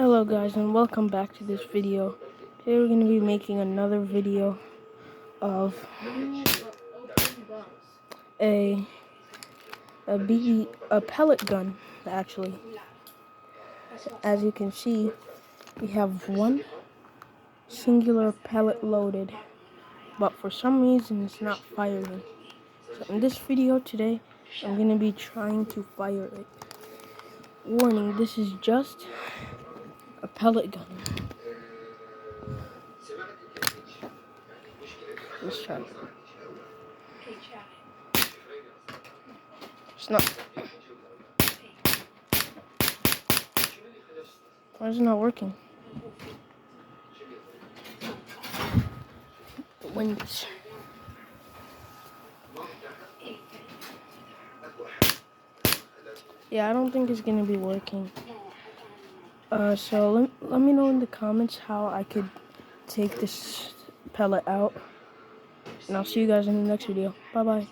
Hello guys, and welcome back to this video. Today we're going to be making another video of a pellet gun. Actually, as you can see, we have one singular pellet loaded, but for some reason it's not firing. So in this video today, I'm going to be trying to fire it. Warning, this is just a pellet gun. Let's try it. It's not. Why is it not working? Wings. Yeah, I don't think it's gonna be working. So let me know in the comments how I could take this pellet out. And I'll see you guys in the next video. Bye bye.